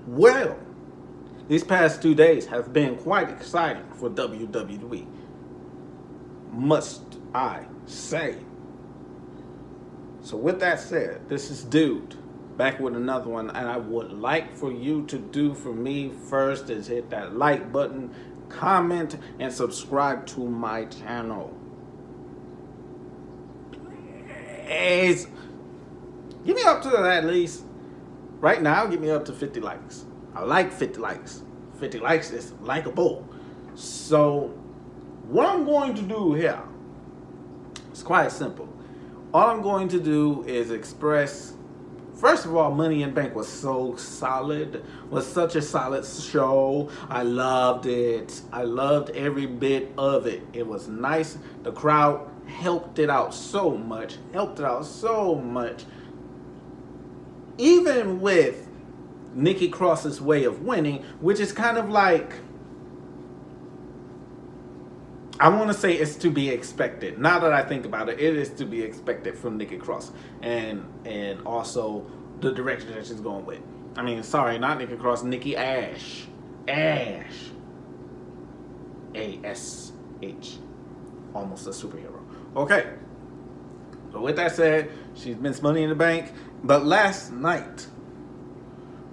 Well, these past 2 days have been quite exciting for WWE, must I say. So with that said, this is Dude back with another one, and I would like for you to do for me first is hit that like button, comment, and subscribe to my channel. Please give me up to at least right now. Give me up to 50 likes. I like 50 likes. 50 likes is likable. So what I'm going to do here is quite simple. All I'm going to do is express, first of all, Money in Bank was so solid, was such a solid show. I loved it. I loved every bit of it. It was nice. The crowd helped it out so much. Even with Nikki Cross's way of winning, which is kind of like, I want to say it's to be expected. Now that I think about it, it is to be expected from Nikki Cross, and also the direction that she's going with. I mean, sorry, not Nikki Cross, Nikki A.S.H. A.S.H. Almost a superhero. Okay. So with that said, she's been Money in the Bank, but last night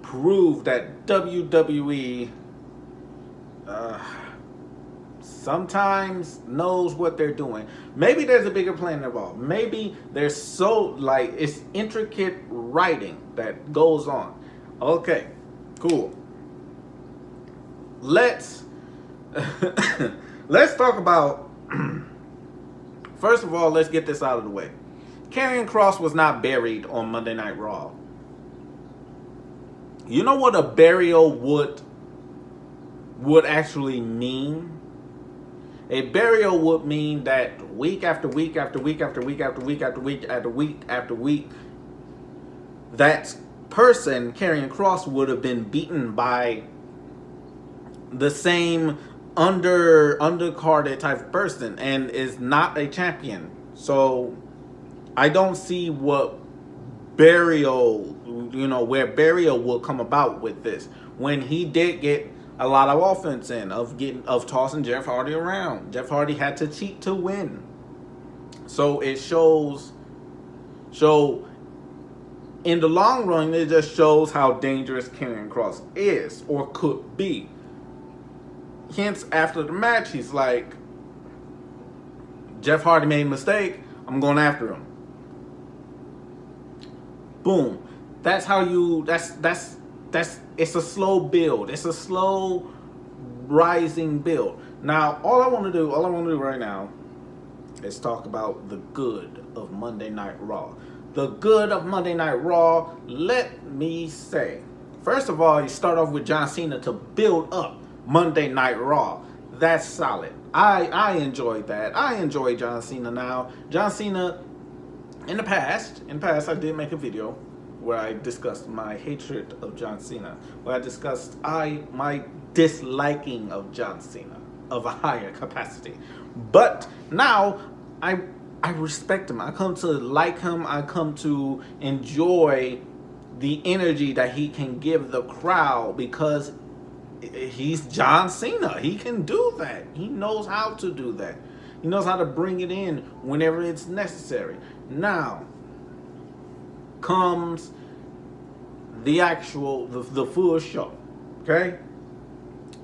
proved that WWE sometimes knows what they're doing. Maybe there's a bigger plan involved. Maybe there's it's intricate writing that goes on. Okay, cool. Let's talk about first of all, let's get this out of the way. Karrion Kross was not buried on Monday Night Raw. You know what a burial would actually mean? A burial would mean that week after week after week after week after week after week after week after week, that person, Karrion Kross, would have been beaten by the same undercarded type of person and is not a champion. So I don't see what burial, where burial will come about with this. When he did get a lot of offense of tossing Jeff Hardy around. Jeff Hardy had to cheat to win. So it shows. So in the long run, it just shows how dangerous Karrion Kross is or could be. Hence, after the match, he's like, Jeff Hardy made a mistake. I'm going after him. Boom. That's how you. That's. It's a slow build. It's a slow rising build. Now, all I want to do right now is talk about the good of Monday Night Raw. The good of Monday Night Raw, let me say. First of all, you start off with John Cena to build up Monday Night Raw. That's solid. I enjoyed that. I enjoy John Cena now. John Cena, in the past, I did make a video where I discussed my hatred of John Cena, where I discussed my disliking of John Cena of a higher capacity. But now I respect him. I come to like him. I come to enjoy the energy that he can give the crowd because he's John Cena. He can do that. He knows how to do that. He knows how to bring it in whenever it's necessary. Now comes the full show. Okay?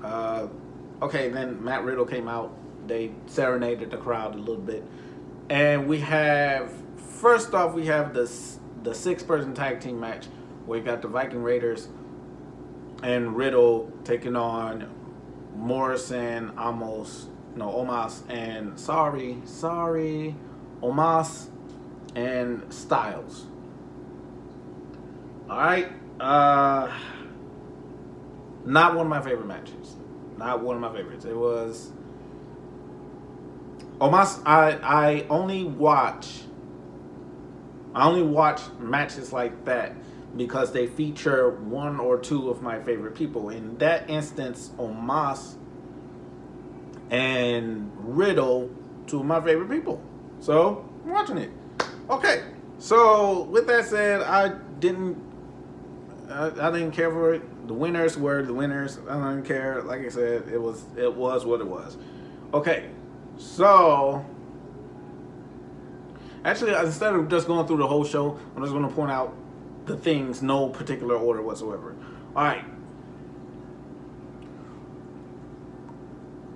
Then Matt Riddle came out. They serenaded the crowd a little bit. And we have, first off, we have the 6-person tag team match where you got the Viking Raiders and Riddle taking on Morrison, Omos, and Omos and Styles. Alright, not one of my favorite matches. Not one of my favorites. It was Omos. I only watch matches like that because they feature one or two of my favorite people. In that instance, Omos and Riddle, two of my favorite people. So I'm watching it. Okay, so with that said, I didn't care for it. The winners were the winners. I don't care. Like I said, it was what it was. Okay, so actually, instead of just going through the whole show, I'm just going to point out the things, no particular order whatsoever. All right.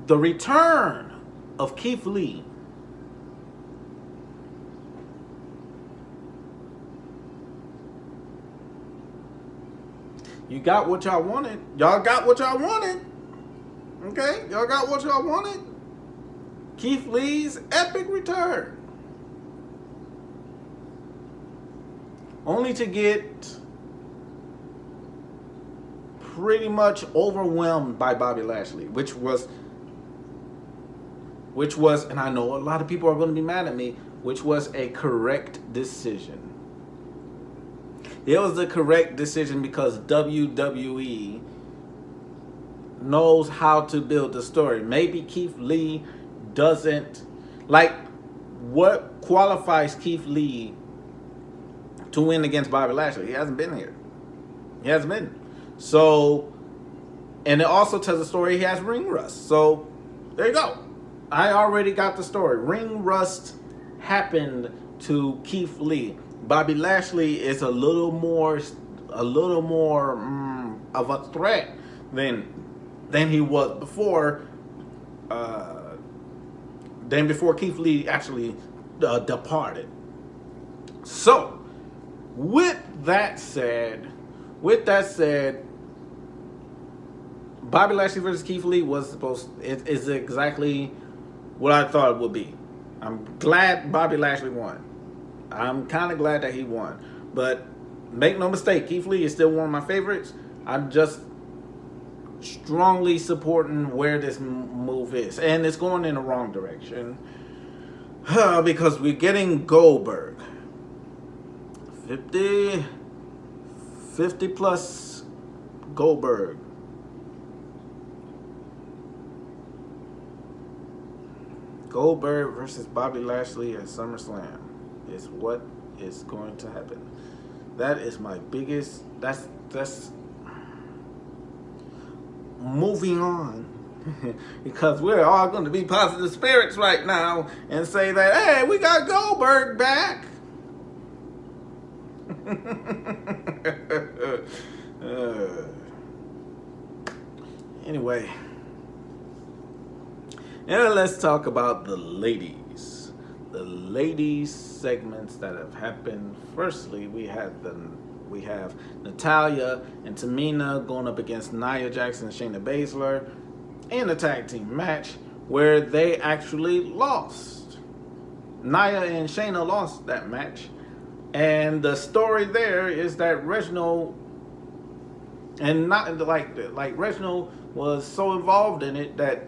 The return of Keith Lee. You got what y'all wanted. Y'all got what y'all wanted. Okay? Y'all got what y'all wanted. Keith Lee's epic return. Only to get pretty much overwhelmed by Bobby Lashley, which was, and I know a lot of people are going to be mad at me, which was a correct decision. It was the correct decision because WWE knows how to build the story. Maybe Keith Lee doesn't, like, what qualifies Keith Lee to win against Bobby Lashley? He hasn't been here. He hasn't been. So, and it also tells the story he has ring rust. So, there you go. I already got the story. Ring rust happened to Keith Lee. Bobby Lashley is a little more of a threat than he was before. Than before Keith Lee actually departed. So, with that said, Bobby Lashley versus Keith Lee is exactly what I thought it would be. I'm glad Bobby Lashley won. I'm kind of glad that he won. But make no mistake, Keith Lee is still one of my favorites. I'm just strongly supporting where this move is. And it's going in the wrong direction. Because we're getting Goldberg. 50 plus Goldberg. Goldberg versus Bobby Lashley at SummerSlam is what is going to happen. That is my biggest. That's moving on. Because we're all going to be positive spirits right now and say that, hey, we got Goldberg back. Anyway, now let's talk about the ladies. The ladies segments that have happened. Firstly, we have Natalya and Tamina going up against Nia Jax and Shayna Baszler in a tag team match where they actually lost. Nia and Shayna lost that match. And the story there is that Reginald, and not like Reginald was so involved in it that,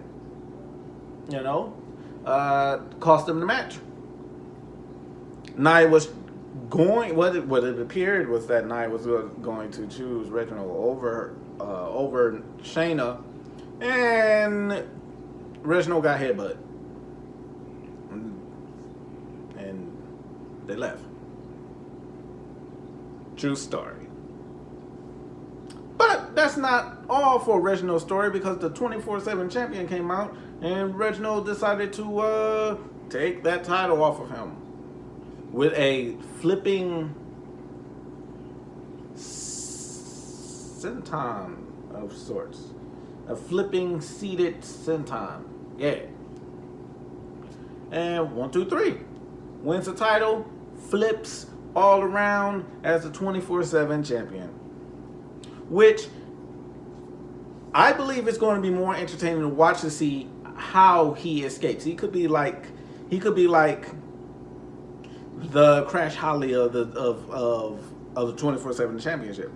cost them the match. Nia was going, what it appeared was that Nia was going to choose Reginald over Shayna, and Reginald got headbutt. And they left. True story. But that's not all for Reginald's story, because the 24/7 champion came out and Reginald decided to take that title off of him with a flipping senton of sorts. A flipping seated senton. Yeah. And 1, 2, 3. Wins the title, flips all around as the 24/7 champion. Which I believe is going to be more entertaining to watch to see how he escapes. He could be like the Crash Holly of the 24/7 championship,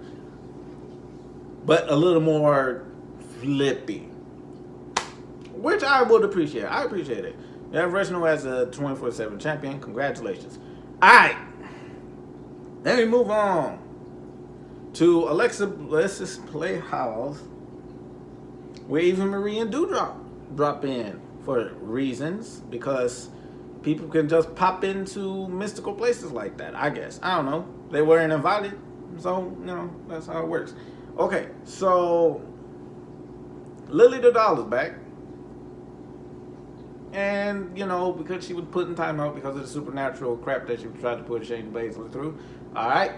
but a little more flippy, which I would appreciate. I appreciate it. You have Reginald as a 24/7 champion. Congratulations. All right, let me move on to Alexa Bliss's Playhouse, where Eva Marie and Doudrop drop in for reasons, because people can just pop into mystical places like that, I guess. I don't know. They weren't invited. So, that's how it works. Okay, so Lily the Doll is back. And, because she was put in timeout because of the supernatural crap that she tried to put Shayna Baszler through. Alright,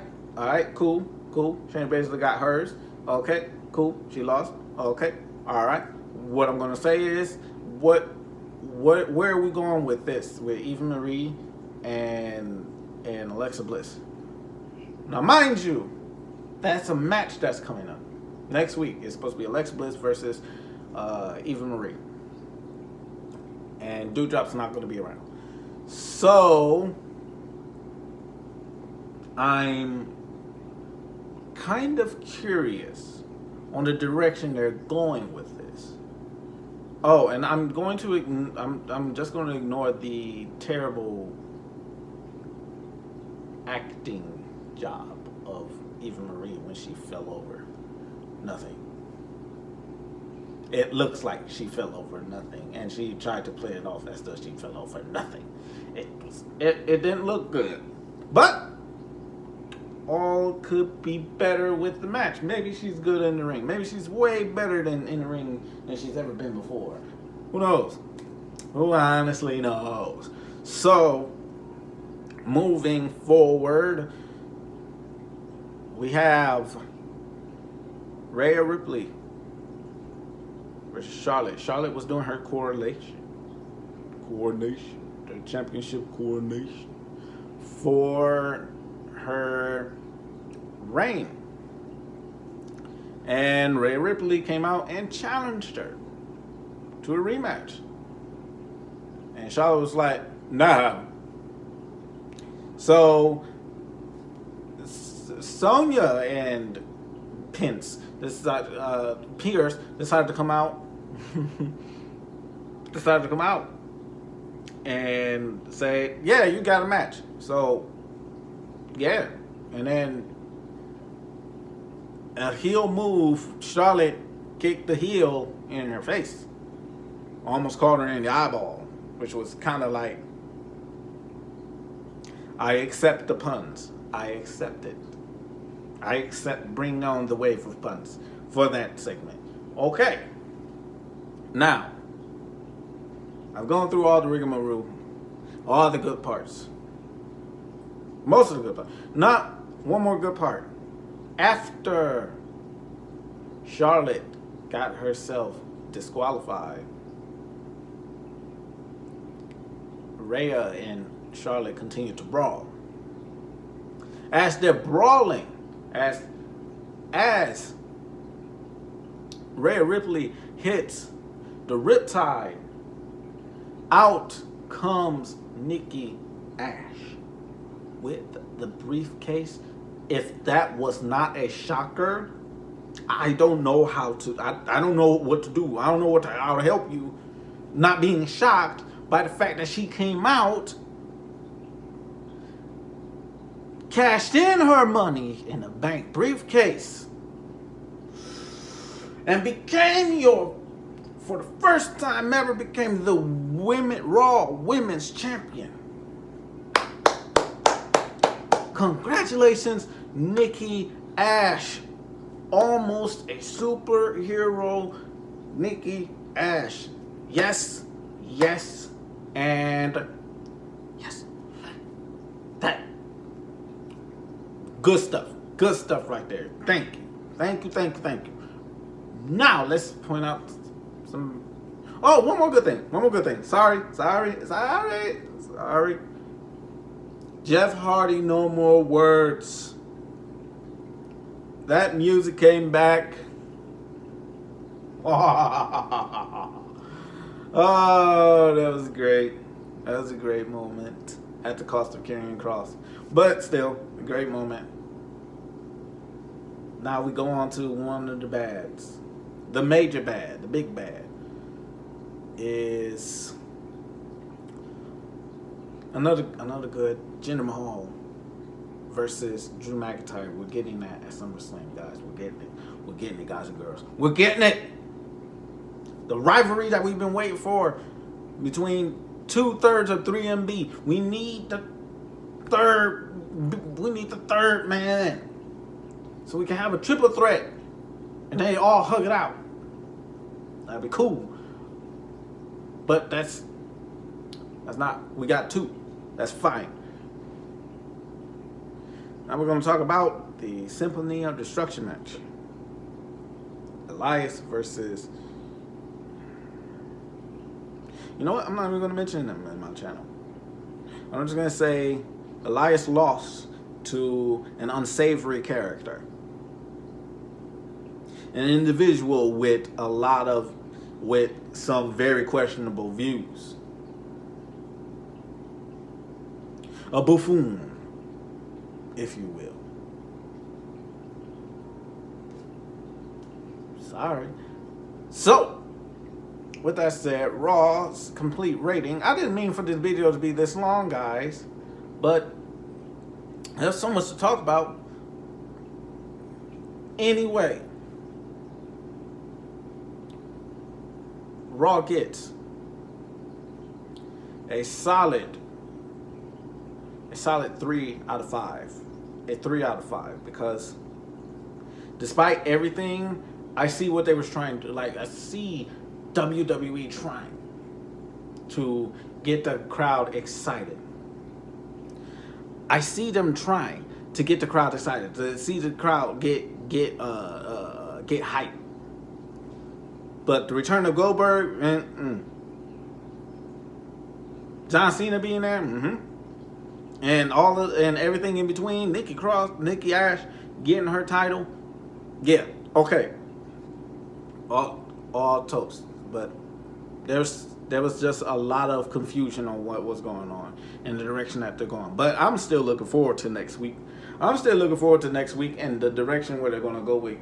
cool. Shayna Baszler got hers. Okay, cool. She lost. Okay, alright. What I'm going to say is, where are we going with this? With Eva Marie and Alexa Bliss. Now, mind you, that's a match that's coming up. Next week, it's supposed to be Alexa Bliss versus Eva Marie. And Doudrop's not going to be around. So, I'm kind of curious on the direction they're going with this. Oh, and I'm just going to ignore the terrible acting job of Eva Marie when she fell over. Nothing. It looks like she fell over nothing, and she tried to play it off as though she fell over nothing. It didn't look good, but all could be better with the match. Maybe she's good in the ring. Maybe she's way better in the ring than she's ever been before. Who knows? Who honestly knows? So, moving forward, we have Rhea Ripley versus Charlotte. Charlotte was doing her coronation, the championship coronation for her reign. And Rhea Ripley came out and challenged her to a rematch. And Charlotte was like, nah. So Sonya and Pierce decided to come out and say, yeah, you got a match. So yeah. And then a heel move, Charlotte kicked the heel in her face. Almost caught her in the eyeball, which was kind of like, I accept the puns. I accept it. I accept bring on the wave of puns for that segment. Okay. Now, I've gone through all the rigmarole, all the good parts. Most of the good parts. Not one more good part. After Charlotte got herself disqualified, Rhea and Charlotte continued to brawl. As they're brawling, as Rhea Ripley hits the riptide, out comes Nikki A.S.H. with the briefcase. If that was not a shocker, I don't know how to. I don't know what to do. I don't know how to help you not being shocked by the fact that she came out, cashed in her money in a bank briefcase, and for the first time ever, became the Raw Women's Champion. Congratulations, Nikki A.S.H. Almost a superhero, Nikki A.S.H. Yes, and yes. That. Good stuff right there. Thank you. Now, let's point out some... Oh, one more good thing. Sorry. Jeff Hardy, no more words. That music came back. Oh, that was great. That was a great moment at the cost of carrying cross. But still, a great moment. Now we go on to one of the bads. The major bad, the big bad, is another good Jinder Mahal versus Drew McIntyre. We're getting that at SummerSlam, guys. We're getting it, guys and girls. We're getting it. The rivalry that we've been waiting for between 2/3 of 3MB. We need the third man. so we can have a triple threat, and they all hug it out. That'd be cool. But that's not. We got 2. That's fine. Now we're going to talk about the Symphony of Destruction match. Elias versus... You know what? I'm not even going to mention them in my channel. I'm just going to say Elias lost to an unsavory character. An individual with some very questionable views. A buffoon, if you will. Sorry. So, with that said, Raw's complete rating. I didn't mean for this video to be this long, guys, but there's so much to talk about. Anyway, Raw gets a solid 3 out of 5. A 3 out of 5, because despite everything, I see what they was trying to, like, I see WWE trying to get the crowd excited. I see them trying to get the crowd excited, to see the crowd get hyped. But the return of Goldberg and John Cena being there, and everything in between, Nikki Ash getting her title, yeah, okay, all toast. But there was just a lot of confusion on what was going on and the direction that they're going. But I'm still looking forward to next week. And the direction where they're going to go with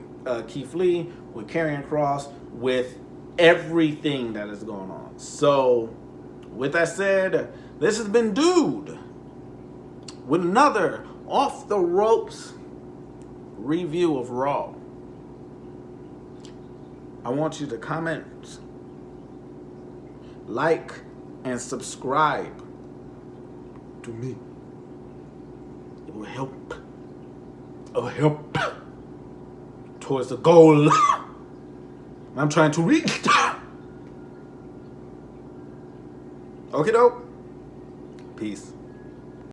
Keith Lee, with Karrion Kross, with everything that is going on. So, with that said, this has been Dude with another off the ropes review of Raw. I want you to comment, like, and subscribe to me. It will help. It will help towards the goal I'm trying to reach. Okay, dope. Peace.